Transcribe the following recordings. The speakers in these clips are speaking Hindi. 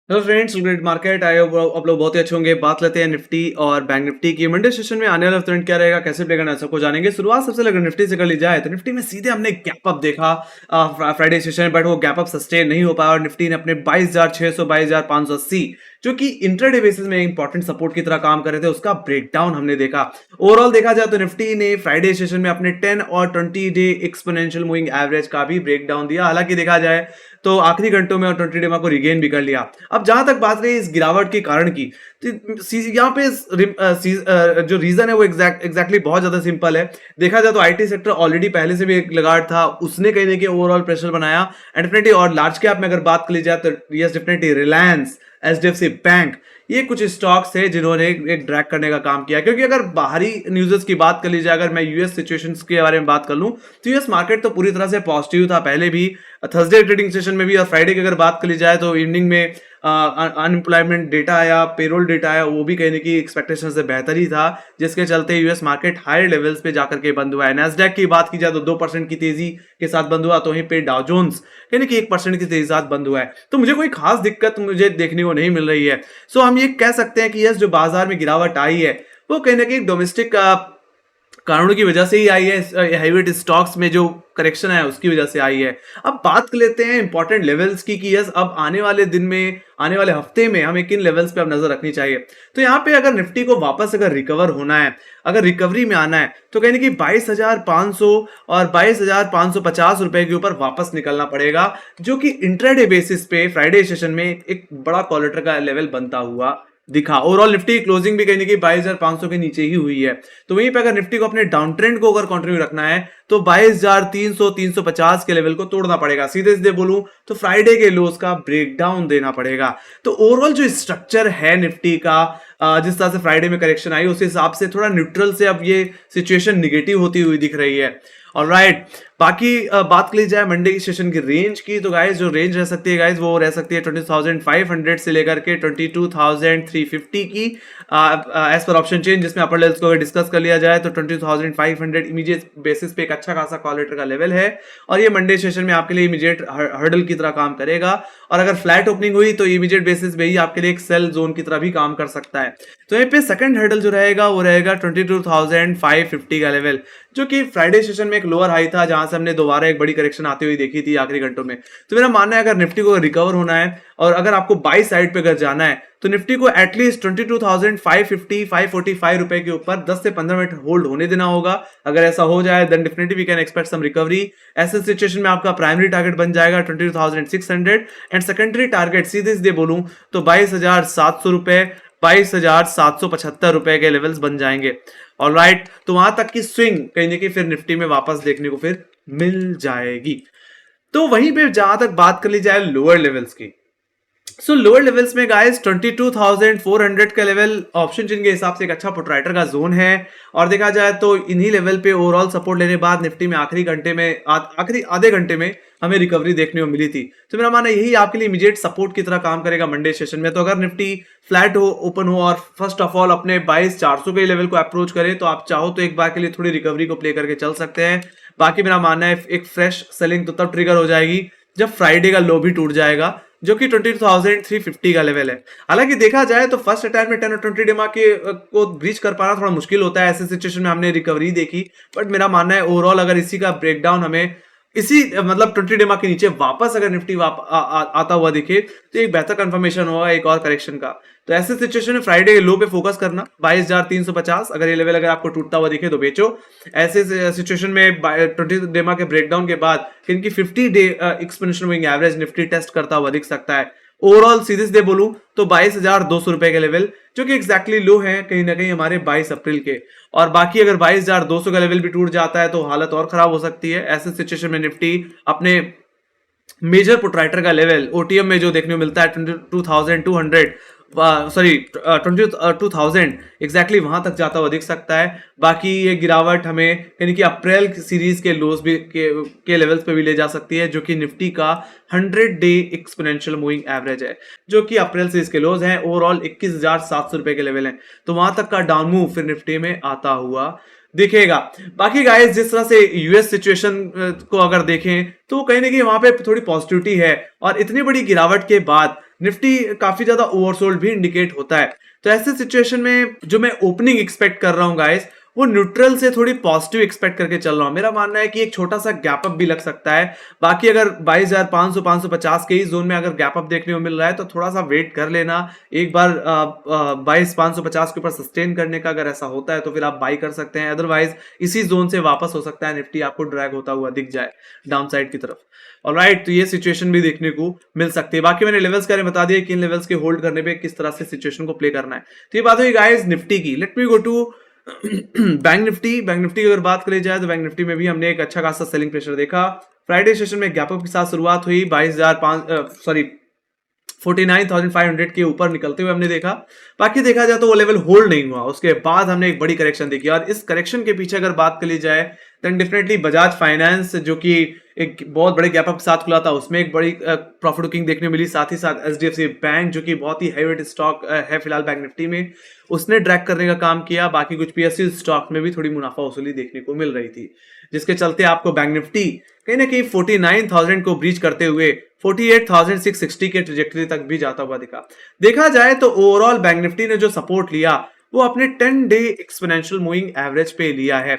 हेलो फ्रेंड्स, ग्रेट मार्केट आए हो आप लोग बहुत ही अच्छे होंगे। बात लेते हैं निफ्टी और बैंक निफ्टी की। मंडे सेशन में आने वाला ट्रेंड क्या रहेगा, कैसे प्ले करना है, सबको जानेंगे। शुरुआत सबसे अगर निफ्टी से कर ली जाए तो निफ्टी में सीधे हमने गैप अप देखा फ्राइडे सेशन में, बट वो गैप अप सस्टेन नहीं हो पाया और निफ्टी ने अपने 22,600 22,580 जो कि इंट्राडे बेसिस में इंपॉर्टेंट सपोर्ट की तरह काम कर रहे थे, उसका ब्रेकडाउन हमने देखा। ओवरऑल देखा जाए तो निफ्टी ने फ्राइडे सेशन में अपने 10 और 20 डे एक्सपोनेंशियल मूविंग एवरेज का भी ब्रेकडाउन दिया। हालांकि देखा जाए तो आखिरी घंटों में और 20 डे को रिगेन भी कर लिया। अब जहां तक बात रही इस गिरावट के कारण की, तो यहाँ पे जो रीजन है वो एग्जैक्टली बहुत ज्यादा सिंपल है। देखा जाए तो आईटी सेक्टर ऑलरेडी पहले से भी एक लगाड़ था, उसने कहीं ना कहीं ओवरऑल प्रेशर बनाया एंड डेफिनेटली। और लार्ज कैप में अगर बात कर ली जाए तो yes definitely Reliance, HDFC bank, ये कुछ स्टॉक्स है जिन्होंने एक ड्रैग करने का काम किया। क्योंकि अगर बाहरी न्यूज़ की बात कर ली जाए, अगर मैं यूएस सिचुएशंस के बारे में बात कर लूं तो यूएस मार्केट तो पूरी तरह से पॉजिटिव था पहले भी, थर्सडे ट्रेडिंग सेशन में भी। और फ्राइडे की अगर बात कर ली जाए तो इवनिंग में अनएम्प्लॉयमेंट डेटा आया, पेरोल डेटा आया, वो भी कहने की एक्सपेक्टेशन से बेहतर ही था, जिसके चलते यूएस मार्केट हायर लेवल्स पे जाकर के बंद हुआ है। नैस्डैक की बात की जाए तो 2% की तेजी के साथ बंद हुआ, तो वहीं पे डाउ जोन्स यानी कि 1% की तेजी के साथ बंद हुआ है। तो मुझे कोई खास दिक्कत मुझे देखने को नहीं मिल रही है। सो हम ये कह सकते हैं कि यस, जो बाजार में गिरावट आई है वो कहीं ना कहीं डोमेस्टिक कारणों की वजह से ही आई है। हाईवेट स्टॉक्स में जो करेक्शन है उसकी वजह से आई है। अब बात कर लेते हैं इंपॉर्टेंट लेवल्स की कि यस, अब आने वाले दिन में, आने वाले हफ्ते में हमें किन लेवल्स पे अब नजर रखनी चाहिए। तो यहाँ पे अगर निफ्टी को वापस अगर रिकवर होना है, अगर रिकवरी में आना है, तो कहने की 22,500 और 22,550 रुपए के ऊपर वापस निकलना पड़ेगा, जो कि इंट्राडे बेसिस पे फ्राइडे सेशन में एक बड़ा कॉलेटर का लेवल बनता हुआ दिखा। ओवरऑल निफ्टी क्लोजिंग भी कहीं ना कहीं 22,500 के नीचे ही हुई है। तो वहीं पे अगर निफ्टी को अपने डाउन ट्रेंड को अगर कंटिन्यू रखना है तो 22,300 350 के लेवल को तोड़ना पड़ेगा। सीधे सीधे बोलूं तो फ्राइडे के लोस का ब्रेकडाउन देना पड़ेगा। तो ओवरऑल जो स्ट्रक्चर है निफ्टी का, जिस तरह से फ्राइडे में करेक्शन आई उस हिसाब से थोड़ा न्यूट्रल से अब ये सिचुएशन निगेटिव होती हुई दिख रही है। ऑलराइट, बाकी बात कर ली जाए मंडे की सेशन की रेंज की, तो गाइस जो रेंज रह सकती है गाइस वो रह सकती है 20,500 से लेकर के 22,350 की एज पर ऑप्शन चेंज, जिसमें अपर लेवल्स को अगर डिस्कस कर लिया जाए तो 20,500 इमीडिएट बेसिस पे एक अच्छा खासा कॉलेटर का लेवल है और ये मंडे सेशन में आपके लिए इमीडिएट हर्डल की तरह काम करेगा। और अगर फ्लैट ओपनिंग हुई तो इमीडिएट बेसिस पे ही आपके लिए एक सेल जोन की तरह भी काम कर सकता है। तो यहाँ पे सेकंड हर्डल जो रहेगा वो रहेगा 22,550 का लेवल, जो कि फ्राइडे सेशन में एक लोअर हाई था, जहां से हमने दोबारा एक बड़ी करेक्शन आती हुई देखी थी आखिरी घंटों में। तो मेरा मानना है अगर निफ्टी को रिकवर होना है और अगर आपको बाई साइड पे अगर जाना है तो निफ्टी को एटलीस्ट 22,550 545 रुपए के ऊपर 10 से 15 मिनट होल्ड होने देना होगा। अगर ऐसा हो जाए then definitely we can expect some recovery. ऐसे सिचुएशन में आपका प्राइमरी टारगेट बन जाएगा 22,600 एंड सेकेंडरी टारगेट सीधे सीधे बोलूं तो 22,700 रुपए, 22,775 रुपए के लेवल्स बन जाएंगे। ऑलराइट, तो वहां तक की स्विंग कहीं ना कहीं फिर निफ्टी में वापस देखने को फिर मिल जाएगी। तो वहीं पे जहां तक बात कर ली जाए लोअर लेवल्स की, सो लोअर लेवल्स में गाइस 22,400 का लेवल ऑप्शन चेन के हिसाब से एक अच्छा पुटराइटर का जोन है। और देखा जाए तो इन्हीं लेवल पे ओवरऑल सपोर्ट लेने बाद निफ्टी में आखिरी आधे घंटे में हमें रिकवरी देखने को मिली थी। तो मेरा मानना यही आपके लिए इमीडिएट सपोर्ट की तरह काम करेगा मंडे सेशन में। तो अगर निफ्टी फ्लैट हो, ओपन हो और फर्स्ट ऑफ ऑल अपने 22,400 के लेवल को अप्रोच करे तो आप चाहो तो एक बार के लिए थोड़ी रिकवरी को प्ले करके चल सकते हैं। बाकी मेरा मानना है एक फ्रेश सेलिंग तो तब ट्रिगर हो जाएगी जब फ्राइडे का लो भी टूट जाएगा, जो कि 22,350 का लेवल है। हालांकि देखा जाए तो फर्स्ट अटैम्प्ट में 10 और 20 डेमा के को ब्रीच कर पाना थोड़ा मुश्किल होता है। ऐसे सिचुएशन में हमने रिकवरी देखी, बट मेरा मानना है ओवरऑल अगर इसी का ब्रेकडाउन हमें इसी मतलब 20 डेमा के नीचे वापस अगर निफ्टी आता हुआ दिखे तो एक बेहतर कंफर्मेशन होगा एक और करेक्शन का। तो ऐसे सिचुएशन में फ्राइडे के लो पे फोकस करना 22,350, अगर ये लेवल अगर आपको टूटता हुआ दिखे तो बेचो। ऐसे सिचुएशन में 20 डेमा के ब्रेकडाउन के बाद इनकी 50 day exponential moving average Nifty test करता हुआ दिख सकता है। ओवरऑल सीधे सीधे बोलूं तो 22,200 रुपए के लेवल, जो कि एग्जैक्टली लो है कहीं ना कहीं हमारे 22 अप्रैल के। और बाकी अगर 22,200 का लेवल भी टूट जाता है तो हालत और खराब हो सकती है। ऐसे सिचुएशन में निफ्टी अपने मेजर पुटराइटर का लेवल ओटीएम में जो देखने को मिलता है 22,200 सॉरी 22,000 एग्जैक्टली वहां तक जाता हुआ दिख सकता है। बाकी ये गिरावट हमें यानी कि अप्रैल सीरीज के लोस भी के लेवल्स पे भी ले जा सकती है, जो कि निफ्टी का 100 डे एक्सपोनेंशियल मूविंग एवरेज है, जो कि अप्रैल सीरीज के लोस हैं। ओवरऑल 21,700 रुपए के लेवल हैं, तो वहां तक का डाउन मूव फिर निफ्टी में आता हुआ दिखेगा। बाकी गाइस जिस तरह से यूएस सिचुएशन को अगर देखें तो कहीं ना कहीं वहां पे थोड़ी पॉजिटिविटी है और इतनी बड़ी गिरावट के बाद निफ्टी काफी ज्यादा ओवरसोल्ड भी इंडिकेट होता है। तो ऐसे सिचुएशन में जो मैं ओपनिंग एक्सपेक्ट कर रहा हूं गाइस, वो न्यूट्रल से थोड़ी पॉजिटिव एक्सपेक्ट करके चल रहा हूं। मेरा मानना है कि एक छोटा सा गैप अप भी लग सकता है। बाकी अगर 22,500 550 के ही जोन में अगर गैप अप देखने को मिल रहा है तो थोड़ा सा वेट कर लेना। एक बार 22,550 के ऊपर सस्टेन करने का अगर ऐसा होता है तो फिर आप बाई कर सकते हैं। अदरवाइज इसी जोन से वापस हो सकता है निफ्टी आपको ड्रैग होता हुआ दिख जाए डाउन साइड की तरफ। ऑलराइट, तो ये सिचुएशन भी देखने को मिल सकती है। बाकी मैंने लेवल्स के बता दिए, किन लेवल्स के होल्ड करने पे किस तरह से सिचुएशन को प्ले करना है। तो ये बात हुई गाइस निफ्टी की। Let me go to bank Nifty. Bank Nifty की अगर बात करी जाए तो बैंक निफ्टी में भी हमने एक अच्छा खासा सेलिंग प्रेशर देखा। फ्राइडे सेशन में गैप अप के साथ शुरुआत हुई 49,500 के ऊपर निकलते हुए हमने देखा। बाकी देखा जाए तो वो लेवल होल्ड नहीं हुआ, उसके बाद हमने एक बड़ी करेक्शन देखी। और इस करेक्शन के पीछे अगर बात करी जाए देन डेफिनेटली बजाज फाइनेंस जो कि एक बहुत बड़े गैप अप के साथ खुला था, उसमें एक बड़ी प्रॉफिट बुकिंग देखने मिली। साथ ही साथ एचडीएफसी बैंक जो कि बहुत ही हेवीवेट स्टॉक है फिलहाल बैंक निफ्टी में, उसने ड्रैग करने का काम किया। बाकी कुछ पीएसयू स्टॉक में भी थोड़ी मुनाफा वसूली देखने को मिल रही थी, जिसके चलते आपको बैंक निफ्टी कहीं ना कहीं 49,000 को ब्रीच करते हुए 48,660 के ट्रेजेक्टरी तक भी जाता हुआ दिखा। देखा जाए तो ओवरऑल बैंक निफ्टी ने जो सपोर्ट लिया वो अपने 10 डे एक्सपोनेंशियल मूविंग एवरेज पे लिया है।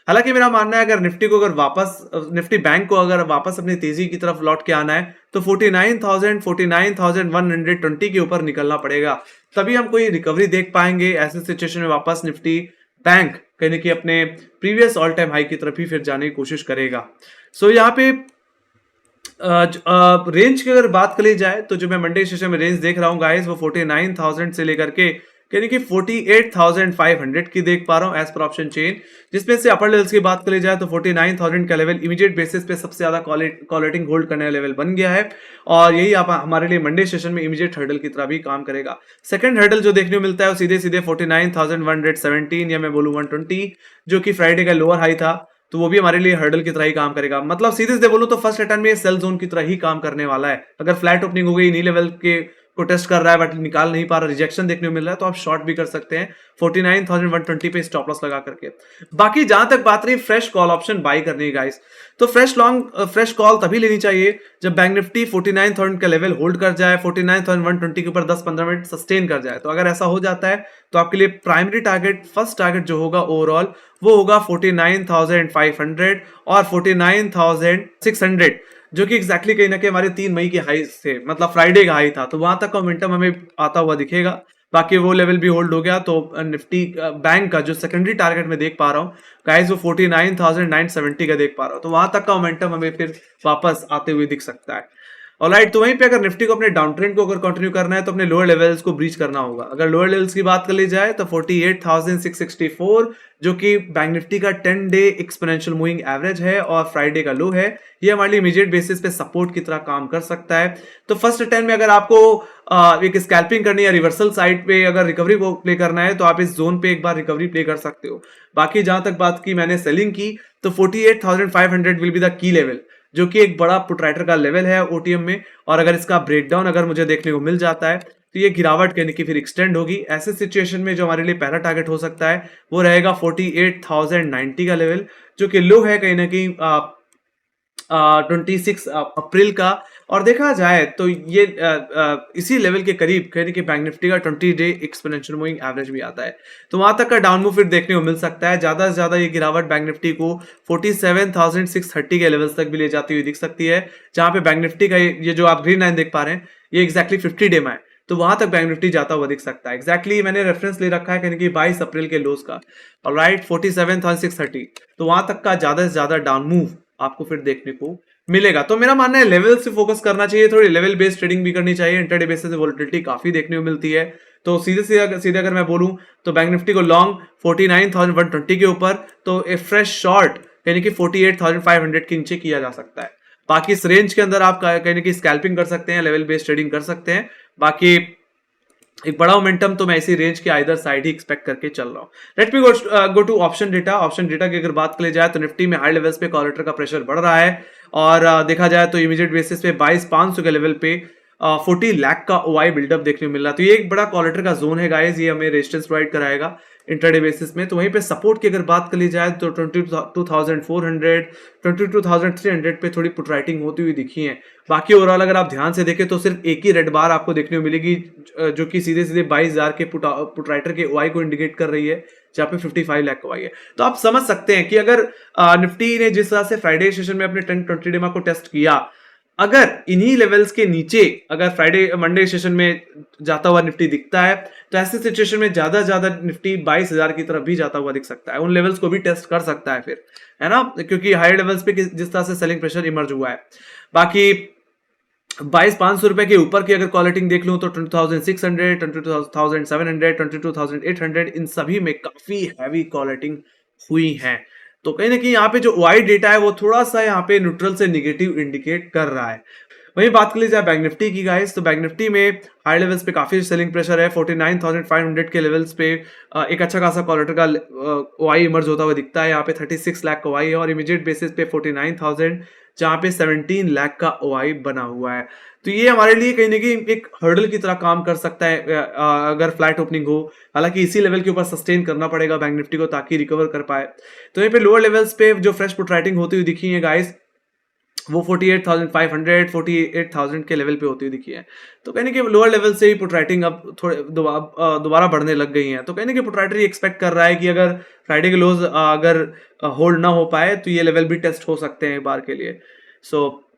हालांकि मेरा मानना है अगर निफ्टी को अगर वापस निफ्टी बैंक को अगर वापस अपनी तेजी की तरफ लौट के आना है तो 49,120 के ऊपर निकलना पड़ेगा, तभी हम कोई रिकवरी देख पाएंगे। ऐसे सिचुएशन में वापस निफ्टी बैंक कहीं कि अपने प्रीवियस ऑल टाइम हाई की तरफ ही फिर जाने की कोशिश करेगा। सो यहाँ पे रेंज की अगर बात करी जाए तो जो मैं मंडे सेशन में रेंज देख रहा हूँ गाइस वो 49,000 से लेकर के यानी कि 48,500 की देख पा रहा हूँ एज पर ऑप्शन चेन। जिसमें से अपर लेवल्स की बात करी जाए तो 49,000 का लेवल इमीडिएट बेसिस पे सबसे ज्यादा कॉलेटिंग होल्ड करने का लेवल बन गया है और यही आप हमारे लिए मंडे सेशन में इमीडिएट हर्डल की तरह भी काम करेगा। सेकंड हर्डल जो देखने को मिलता है वो सीधे सीधे 49,117 या मैं बोलूँ 120 जो कि फ्राइडे का लोअर हाई था, तो वो भी हमारे लिए हर्डल की तरह ही काम करेगा। मतलब सीधे से बोलूं तो फर्स्ट अटेम्प्ट में सेल जोन की तरह ही काम करने वाला है। अगर फ्लैट ओपनिंग हो गई, नी लेवल के को टेस्ट कर रहा है बट निकाल नहीं पा रहा, रिजेक्शन देखने को मिल रहा है, तो आप शॉर्ट भी कर सकते हैं 49,120 पे स्टॉप लॉस लगा करके। बाकी जहां तक बात रही फ्रेश कॉल ऑप्शन बाई करनी है गाइस, तो फ्रेश कॉल तभी लेनी चाहिए जब बैंक निफ्टी 49,000 का लेवल होल्ड कर जाए, 49,120 के ऊपर 10-15 मिनट सस्टेन कर जाए। तो अगर ऐसा हो जाता है तो आपके लिए प्राइमरी टारगेट, फर्स्ट टारगेट जो होगा ओवरऑल वो होगा 49,500 और 49,600 जो कि एग्जैक्टली कहीं ना कहीं हमारे 3 मई के हाई से, मतलब फ्राइडे का हाई था, तो वहां तक का मोमेंटम हमें आता हुआ दिखेगा। बाकी वो लेवल भी होल्ड हो गया तो निफ्टी बैंक का जो सेकेंडरी टारगेट में देख पा रहा हूँ गाइस वो 49,970 का देख पा रहा हूँ, तो वहां तक का मोमेंटम हमें फिर वापस आते हुए दिख सकता है। ऑलराइट, तो वहीं पे अगर निफ्टी को अपने डाउन ट्रेंड को अगर कंटिन्यू करना है तो अपने लोअर लेवल्स को ब्रीच करना होगा। अगर लोअर लेवल्स की बात कर ली जाए तो 48,664 जो कि बैंक निफ्टी का 10 डे एक्सपोनेंशियल मूविंग एवरेज है और फ्राइडे का लो है, ये हमारे लिए इमीडिएट बेसिस पे सपोर्ट की तरह काम कर सकता है। तो फर्स्ट अटेम्प्ट में अगर आपको एक स्कैल्पिंग करनी है, रिवर्सल साइड पे अगर रिकवरी को प्ले करना है तो आप इस जोन पे एक बार रिकवरी प्ले कर सकते हो। बाकी जहां तक बात की मैंने सेलिंग की तो 48,500 will be the key level जो कि एक बड़ा पुट राइटर का लेवल है ओटीएम में, और अगर इसका ब्रेकडाउन अगर मुझे देखने को मिल जाता है तो ये गिरावट कहने की फिर एक्सटेंड होगी। ऐसे सिचुएशन में जो हमारे लिए पहला टारगेट हो सकता है वो रहेगा 48,090 का लेवल जो कि लो है कहीं ना कहीं 26 अप्रैल का। और देखा जाए तो ये इसी लेवल के करीब कहीं कि बैंक निफ्टी का 20 डे एक्सपोनेंशियल मूविंग एवरेज भी आता है, तो वहां तक का डाउन मूव फिर देखने को मिल सकता है। ज्यादा से ज्यादा ये गिरावट बैंक निफ्टी को 47,630 के लेवल्स तक भी ले जाती हुई दिख सकती है, जहां पे बैंक निफ्टी का ये जो आप ग्रीन लाइन देख पा रहे हैं ये एक्जैक्टली 50 डे में है, तो वहां तक बैंक निफ्टी जाता हुआ दिख सकता है। एक्जैक्टली मैंने रेफरेंस ले रखा है कहीं कि 22 अप्रैल के लोस का, ऑलराइट 47,630, तो वहां तक का ज्यादा से ज्यादा डाउन मूव आपको फिर देखने को मिलेगा। तो मेरा मानना है लेवल से फोकस करना चाहिए, थोड़ी लेवल बेस्ड ट्रेडिंग भी करनी चाहिए। इंटरडे बेसिस से वोलेटिलिटी काफी देखने को मिलती है, तो सीधे अगर मैं बोलूं तो बैंक निफ्टी को लॉन्ग 49,120 के ऊपर, तो ए फ्रेश शॉर्ट यानी कि 48,500 के नीचे किया जा सकता है। बाकी इस रेंज के अंदर आप कहीं कि स्कैल्पिंग कर सकते हैं, लेवल बेस्ड ट्रेडिंग कर सकते हैं। बाकी एक बड़ा मोमेंटम तो मैं इसी रेंज के आइदर साइड ही एक्सपेक्ट करके चल रहा हूँ। Let me go to option data. Option data की अगर बात करी जाए तो निफ्टी में हाई लेवल्स पे कॉलेटर का प्रेशर बढ़ रहा है और देखा जाए तो इमीडिएट बेसिस पे 22,500 के लेवल पे 40 लाख का ओआई बिल्डअप देखने को मिल रहा है, तो ये एक बड़ा कॉलेटर का जोन है गाइस, ये हमें रेजिस्टेंस प्रोवाइड कराएगा। इंट्राडे बेसिस में। तो वहीं पे सपोर्ट की अगर बात कर ली जाए तो 22,400, 22,300 पे थोड़ी पुट राइटिंग होती हुई दिखी है। बाकी ओवरऑल अगर आप ध्यान से देखें तो सिर्फ एक ही रेड बार आपको देखने को मिलेगी जो कि सीधे सीधे 22,000 के पुट राइटर के ओआई को इंडिकेट कर रही है, जहाँ पे 55 लाख ओआई है। तो आप समझ सकते हैं कि अगर निफ्टी ने जिस तरह से फ्राइडे सेशन में अपने 10-20 डेमा को टेस्ट किया, अगर इन्हीं लेवल्स के नीचे अगर फ्राइडे मंडे सेशन में जाता हुआ निफ्टी दिखता है तो ऐसे सिचुएशन में ज्यादा निफ्टी 22,000 की तरफ भी जाता हुआ दिख सकता है, उन लेवल्स को भी टेस्ट कर सकता है फिर, है ना, क्योंकि हाई लेवल्स पे जिस तरह से सेलिंग प्रेशर इमर्ज हुआ है। बाकी 22,500 रुपए के ऊपर की अगर कॉलिटिंग देख लूं तो 22,600, 22,700, 22,800 इन सभी में काफी हैवी कॉलिटिंग हुई है। तो कहीं ना कहीं यहाँ पे जो वाइड डेटा है वो थोड़ा सा यहाँ पे न्यूट्रल से निगेटिव इंडिकेट कर रहा है। वहीं बात कर ली जाए बैंक निफ्टी की गाइस, तो बैंक निफ्टी में हाई लेवल्स पे काफी सेलिंग प्रेशर है। 49,500 के लेवल्स पे एक अच्छा खासा क्वार्टर का ओआई इमर्ज होता हुआ दिखता है। यहाँ पे 36 लाख ओआई है और इमीडिएट बेसिस पे 49,000 जहाँ पे 17 लाख का ओआई बना हुआ है। तो ये हमारे लिए कहीं ना कहीं एक हर्डल की तरह काम कर सकता है अगर फ्लैट ओपनिंग हो। हालांकि इसी लेवल के ऊपर सस्टेन करना पड़ेगा बैंक निफ्टी को ताकि रिकवर कर पाए। तो यहाँ पे लोअर लेवल्स पे जो फ्रेश पुट राइटिंग होती हुई दिखी है गाइस वो 48,500, 48,000 के लेवल पे होती हुई दिखी है। तो कहने के लोअर लेवल से ही पुट राइटिंग अब थोड़े दोबारा बढ़ने लग गई हैं। तो कहने के पुट राइटर ये एक्सपेक्ट कर रहा है कि अगर फ्राइडे के लोज अगर होल्ड ना हो पाए तो ये लेवल भी टेस्ट हो सकते हैं एक बार के लिए। So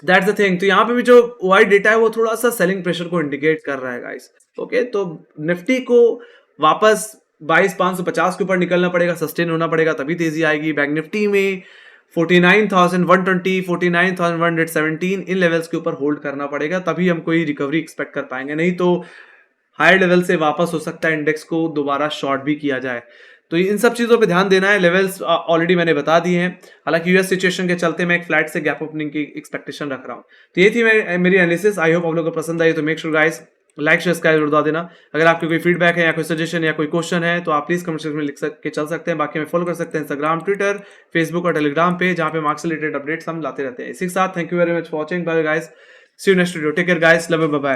that's the thing. तो यहाँ पे भी जो वाइड डेटा है वो थोड़ा सा सेलिंग प्रेशर को इंडिकेट कर रहा है गाइस। ओके, तो निफ्टी को वापस 22,550 के ऊपर निकलना पड़ेगा, सस्टेन होना पड़ेगा, तभी तेजी आएगी। बैंक निफ्टी में 49,120, 49,117 इन लेवल्स के ऊपर होल्ड करना पड़ेगा, तभी हम कोई रिकवरी एक्सपेक्ट कर पाएंगे, नहीं तो हायर लेवल से वापस हो सकता है इंडेक्स को दोबारा शॉर्ट भी किया जाए। तो इन सब चीजों पे ध्यान देना है। लेवल्स ऑलरेडी मैंने बता दिए हैं। हालांकि यूएस सिचुएशन के चलते मैं एक फ्लैट से गैप ओपनिंग की एक्सपेक्टेशन रख रहा हूँ। तो ये थी मेरी एनालिसिस। आई होप आप लोगों को पसंद आई। तो make sure guys like share subscribe जरूर बता देना। अगर आपके कोई फीडबैक है या कोई सजेशन या कोई क्वेश्चन है तो आप प्लीज कमेंट सेक्शन में लिख के चल सकते हैं। बाकी हमें फॉलो कर सकते हैं इंस्टाग्राम, ट्विटर, फेसबुक और टेलीग्राम पे, जहां पे मार्क्स से रिलेटेड अपडेट्स हम लाते रहते हैं। इसी के साथ thank you very much for watching. Bye guys, see you next video. Take care guys, love you, bye bye.